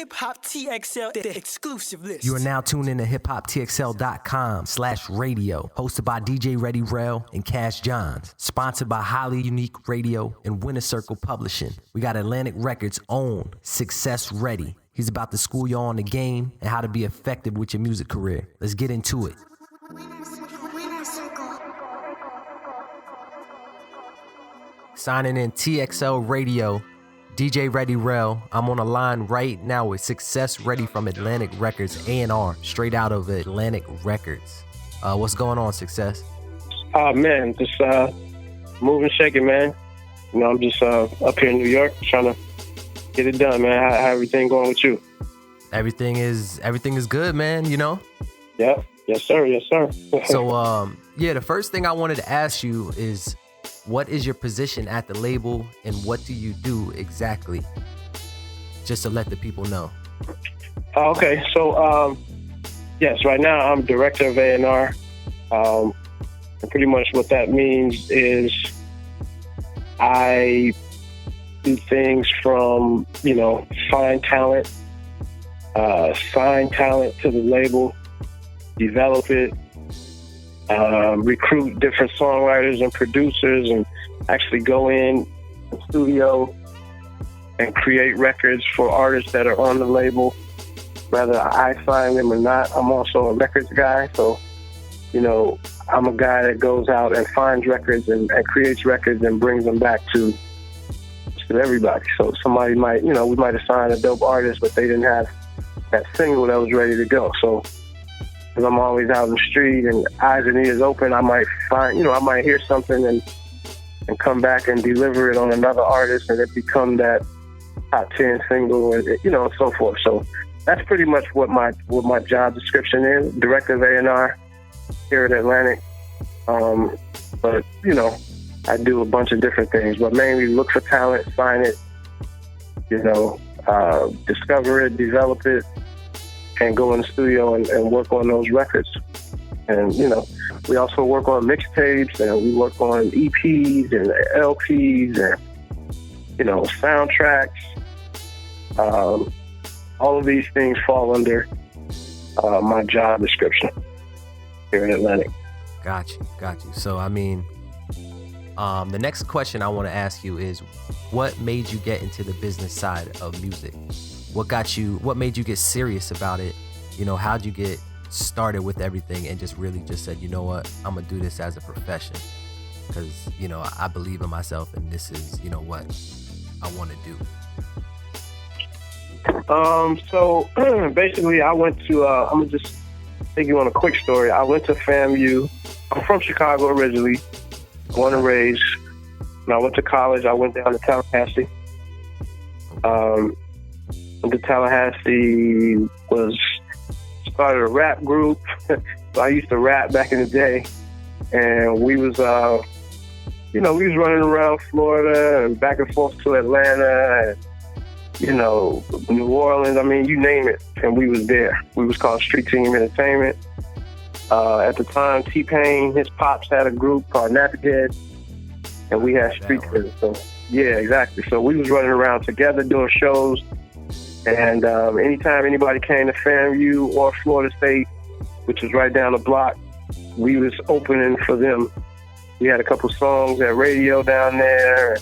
Hip Hop TXL, the exclusive list. You are now tuned in to hiphoptxl.com/radio, hosted by DJ Reddy, Rell, and Kash Johns, sponsored by Highly Unique Radio and Winner Circle Publishing. We got Atlantic Records' own Success Reddy. He's about to school you on the game and how to be effective with your music career. Let's get into it. Winner Circle. Signing in TXL Radio, DJ Reddy Rell. I'm on a line right now with Success Reddy from Atlantic Records, A&R, straight out of Atlantic Records. What's going on, Success? Oh, man, just moving, shaking, man. You know, I'm just up here in New York trying to get it done, man. How everything going with you? Everything is good, man, you know? Yeah. Yes, sir. Yes, sir. So, the first thing I wanted to ask you is, what is your position at the label and what do you do exactly? Just to let the people know. Okay, so, yes, right now I'm director of A&R. And pretty much what that means is I do things from, find talent to the label, develop it, recruit different songwriters and producers, and actually go in the studio and create records for artists that are on the label, whether I sign them or not. I'm also a records guy, so, I'm a guy that goes out and finds records and creates records and brings them back to everybody. So somebody might, we might have signed a dope artist, but they didn't have that single that was ready to go. So, because I'm always out in the street and eyes and ears open, I might find, I might hear something and come back and deliver it on another artist, and it become that top 10 single, and so forth. So that's pretty much what my job description is: director of A&R here at Atlantic. But I do a bunch of different things, but mainly look for talent, find it, discover it, develop it, and go in the studio and work on those records. And, we also work on mixtapes, and we work on EPs and LPs and, soundtracks. All of these things fall under my job description here in Atlantic. Got you. So, the next question I want to ask you is, what made you get into the business side of music? What made you get serious about it? How'd you get started with everything and just said, you know what, I'm going to do this as a profession because, I believe in myself and this is, what I want to do. So basically I went to, I'm going to just take you on a quick story. I went to FAMU. I'm from Chicago originally, born and raised. When I went to college, I went down to Tallahassee. Went to Tallahassee, started a rap group. So I used to rap back in the day, and we was running around Florida and back and forth to Atlanta, and New Orleans. You name it, and we was there. We was called Street Team Entertainment. At the time, T-Pain, his pops had a group called Nappy Head, and we had Street Team. So yeah, exactly. So we was running around together doing shows. And anytime anybody came to FAMU or Florida State, which was right down the block, we was opening for them. We had a couple songs at radio down there.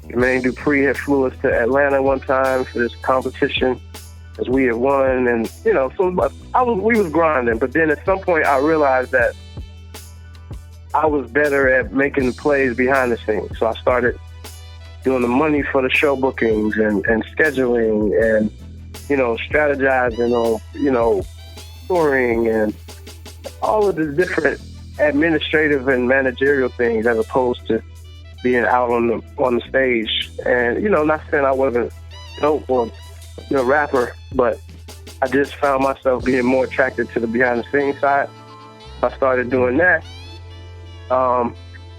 Jermaine Dupri had flew us to Atlanta one time for this competition, as we had won. And, so we was grinding. But then at some point I realized that I was better at making the plays behind the scenes. So I started doing the money for the show bookings and scheduling and, strategizing on, touring and all of the different administrative and managerial things as opposed to being out on the stage. And, not saying I wasn't dope or, rapper, but I just found myself being more attracted to the behind the scenes side. I started doing that.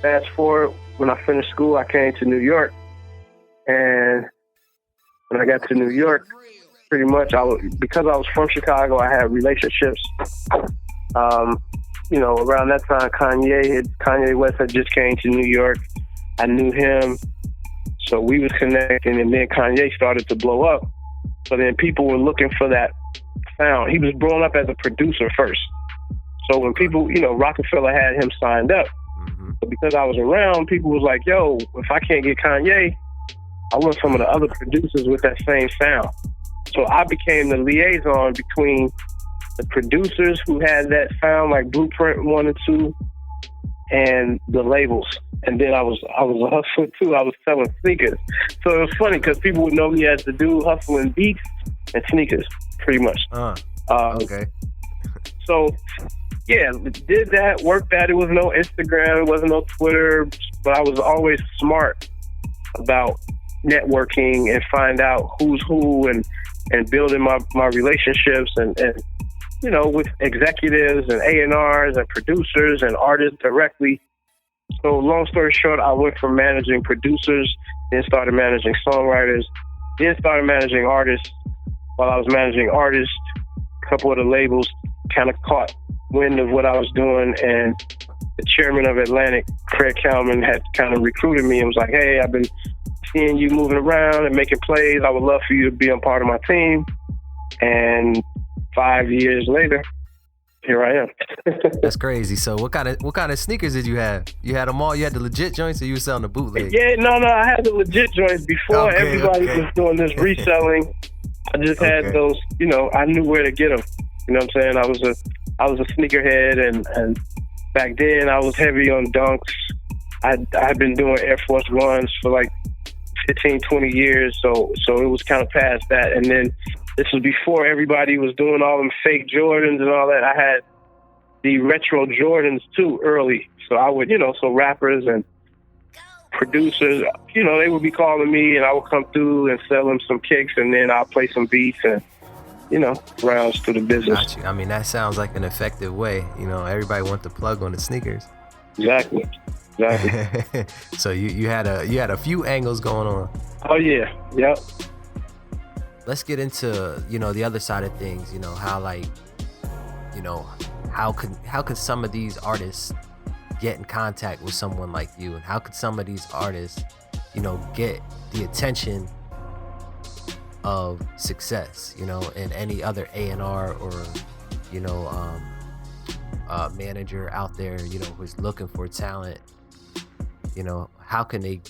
Fast forward, when I finished school, I came to New York. And when I got to New York, pretty much because I was from Chicago, I had relationships. Around that time, Kanye West had just came to New York. I knew him, so we was connecting, and then Kanye started to blow up. So then people were looking for that sound. He was brought up as a producer first. So when people, Rockefeller had him signed up. But because I was around, people was like, yo, if I can't get Kanye, I want some of the other producers with that same sound. So I became the liaison between the producers who had that sound, like Blueprint 1 and 2, and the labels. And then I was a hustler too. I was selling sneakers. So it was funny because people would know me as the dude hustling beats and sneakers, pretty much. Okay. So, yeah, did that, worked that. It was no Instagram, it wasn't no Twitter, but I was always smart about networking and find out who's who and building my relationships and with executives and A&Rs and producers and artists directly. So long story short, I went from managing producers, then started managing songwriters, then started managing artists. While I was managing artists, a couple of the labels kind of caught wind of what I was doing, and the chairman of Atlantic, Craig Kalman, had kind of recruited me and was like, hey, I've been seeing you moving around and making plays. I would love for you to be a part of my team. And 5 years later, here I am. That's crazy. So what kind of sneakers did you have? You had them all? You had the legit joints, or you were selling the bootleg? Yeah, no, I had the legit joints before everybody was doing this reselling. I just had those, I knew where to get them. You know what I'm saying? I was a sneakerhead, and back then I was heavy on Dunks. I'd been doing Air Force Ones for like 15, 20 years, so it was kind of past that. And then this was before everybody was doing all them fake Jordans and all that. I had the retro Jordans too early. So I would, so rappers and producers, they would be calling me, and I would come through and sell them some kicks, and then I'll play some beats and, rounds through the business. Got you. I mean, that sounds like an effective way. Everybody wants to plug on the sneakers. Exactly. So you had a few angles going on. Oh yeah. Yep. Let's get into the other side of things. How could some of these artists get in contact with someone like you, and how could some of these artists get the attention of success and any other A&R or manager out there who's looking for talent? How can they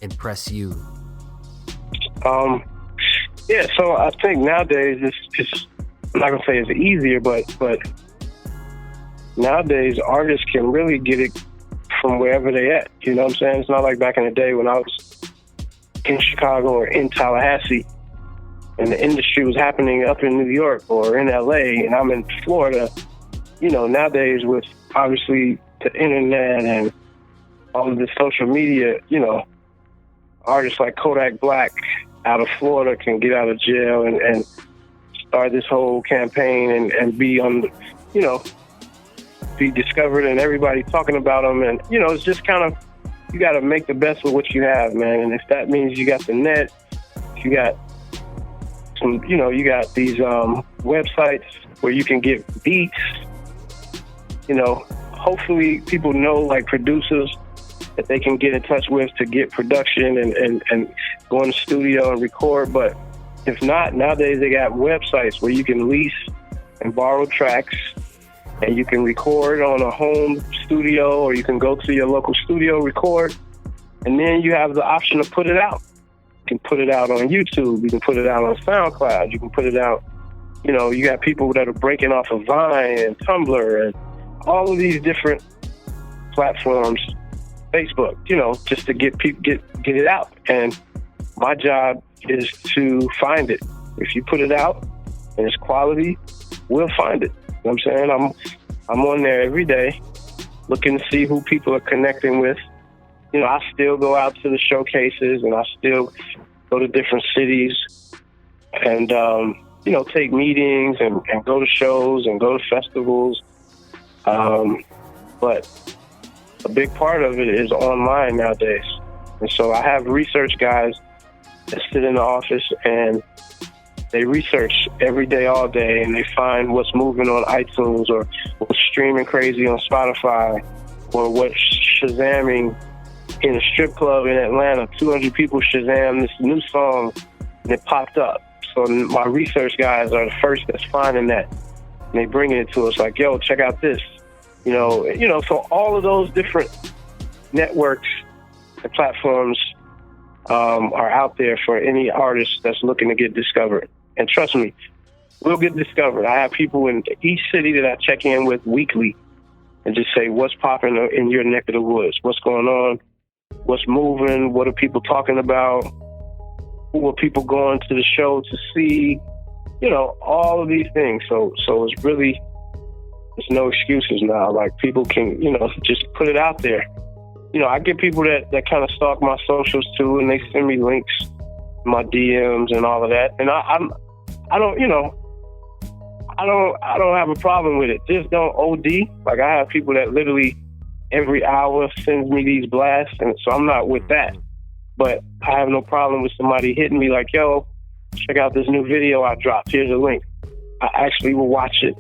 impress you? Yeah, so I think nowadays it's I'm not gonna say it's easier, but nowadays artists can really get it from wherever they at. You know what I'm saying? It's not like back in the day when I was in Chicago or in Tallahassee and the industry was happening up in New York or in LA and I'm in Florida. Nowadays with obviously the internet and all of the social media, artists like Kodak Black out of Florida can get out of jail and start this whole campaign and be on, be discovered and everybody talking about them. And, it's just kind of, you got to make the best with what you have, man. And if that means you got the net, you got some, you got these websites where you can get beats, hopefully people know, like producers, that they can get in touch with to get production and go in the studio and record. But if not, nowadays they got websites where you can lease and borrow tracks and you can record on a home studio, or you can go to your local studio, record, and then you have the option to put it out. You can put it out on YouTube, you can put it out on SoundCloud, you can put it out, you got people that are breaking off of Vine and Tumblr and all of these different platforms, Facebook, just to get people get it out. And my job is to find it. If you put it out and it's quality, we'll find it. You know what I'm saying? I'm on there every day looking to see who people are connecting with. I still go out to the showcases and I still go to different cities and, take meetings and go to shows and go to festivals. But a big part of it is online nowadays. And so I have research guys that sit in the office and they research every day, all day, and they find what's moving on iTunes or what's streaming crazy on Spotify or what's Shazamming in a strip club in Atlanta. 200 people Shazam this new song and it popped up. So my research guys are the first that's finding that. And they bring it to us like, yo, check out this. So all of those different networks and platforms are out there for any artist that's looking to get discovered. And trust me, we'll get discovered. I have people in each city that I check in with weekly and just say, what's popping in your neck of the woods? What's going on? What's moving? What are people talking about? Who are people going to the show to see? All of these things. So it's really, there's no excuses now. Like, people can, just put it out there. I get people that kind of stalk my socials too, and they send me links, my DMs and all of that. And I don't have a problem with it. Just don't OD. Like, I have people that literally every hour sends me these blasts, and so I'm not with that. But I have no problem with somebody hitting me like, yo, check out this new video I dropped. Here's a link. I actually will watch it.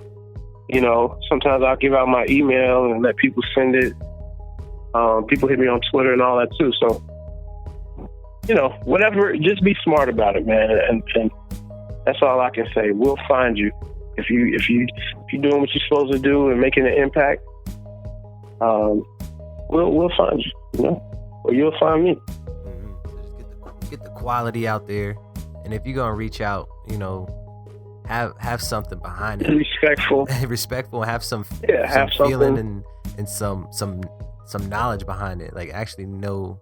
Sometimes I'll give out my email and let people send it. People hit me on Twitter and all that too. So, whatever, just be smart about it, man. And that's all I can say. We'll find you. If you're doing what you're supposed to do and making an impact, we'll find you, or you'll find me. Just get the quality out there, and if you're gonna reach out, have something behind it. Respectful, have some feeling and some knowledge behind it. Like, actually know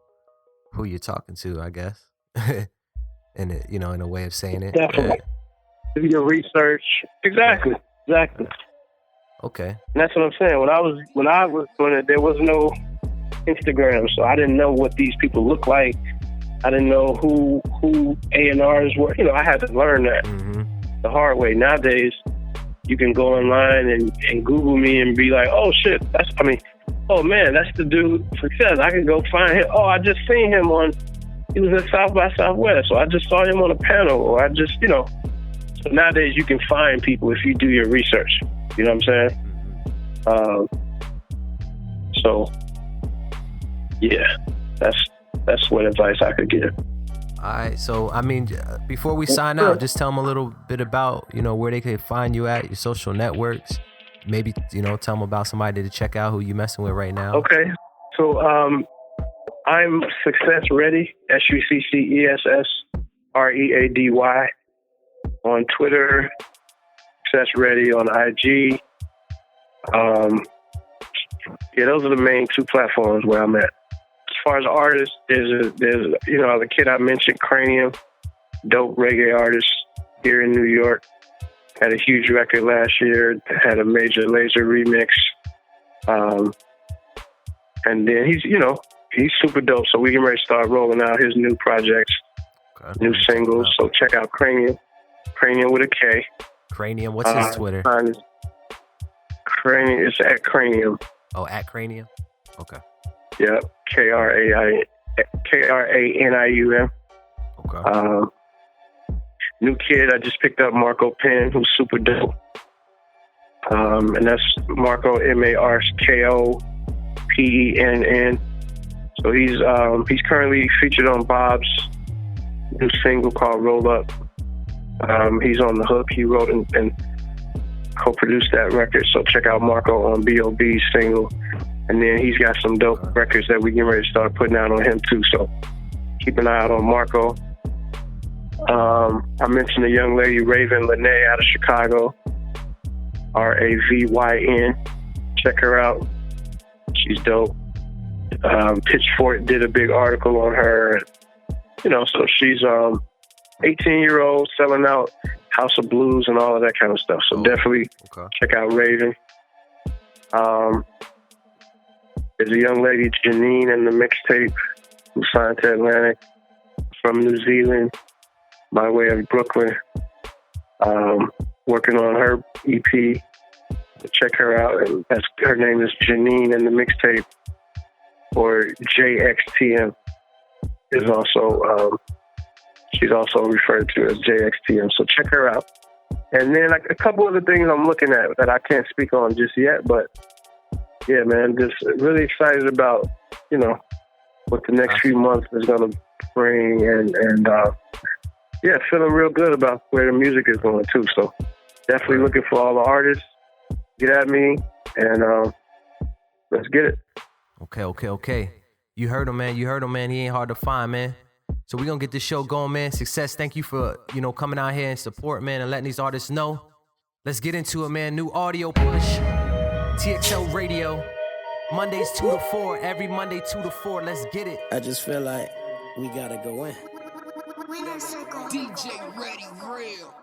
who you're talking to, I guess. In a way of saying it. Definitely. Do your research. Exactly. Okay. And that's what I'm saying. When I was doing it, there was no Instagram, so I didn't know what these people look like. I didn't know who A&Rs were. I had to learn that the hard way. Nowadays, you can go online and Google me and be like, oh shit, oh man, that's the dude Success. I can go find him. Oh, I just seen him he was at South by Southwest, or I just saw him on a panel, or I just, So nowadays you can find people if you do your research. You know what I'm saying? So, yeah, that's what advice I could give. All right. So, before we sign out, just tell them a little bit about, where they can find you at, your social networks. Maybe, tell them about somebody to check out who you messing with right now. Okay. So, I'm Success Reddy, SuccessReady on Twitter, Success Reddy on IG. Those are the main two platforms where I'm at. As far as artists, there's the kid I mentioned, Cranium, dope reggae artist here in New York. Had a huge record last year, had a Major Lazer remix. And then he's super dope. So we can ready to start rolling out his new projects, new singles. So check out Cranium with a K. Cranium, what's his Twitter? Cranium, it's at Cranium. Oh, at Cranium? Okay. Yep, KRANIUM. Okay. New kid, I just picked up Marco Penn, who's super dope. And that's Marco, MarkoPenn. So he's currently featured on Bob's new single called Roll Up. He's on the hook. He wrote and co-produced that record. So check out Marco on B.O.B.'s single. And then he's got some dope records that we get ready to start putting out on him too. So keep an eye out on Marco. I mentioned a young lady, Raven Lene, out of Chicago. RAVYN. Check her out. She's dope. Pitchfork did a big article on her. So she's 18-year-old selling out House of Blues and all of that kind of stuff. So definitely check out Raven. There's a young lady, Janine, in the mixtape, who signed to Atlantic from New Zealand by way of Brooklyn. Working on her EP. Check her out. And her name is Janine in the mixtape, or JXTM is also, she's also referred to as JXTM. So check her out. And then a couple of the things I'm looking at that I can't speak on just yet, but yeah, man, just really excited about, what the next few months is going to bring, and yeah, feeling real good about where the music is going too. So definitely looking for all the artists. Get at me and let's get it. Okay. You heard him, man. He ain't hard to find, man. So we gonna get this show going, man. Success. Thank you for, coming out here and support, man, and letting these artists know. Let's get into it, man. New audio push. TXL Radio. Mondays 2 to 4. Every Monday 2 to 4. Let's get it. I just feel like we gotta go in. Winner circle. DJ Reddy, Rell.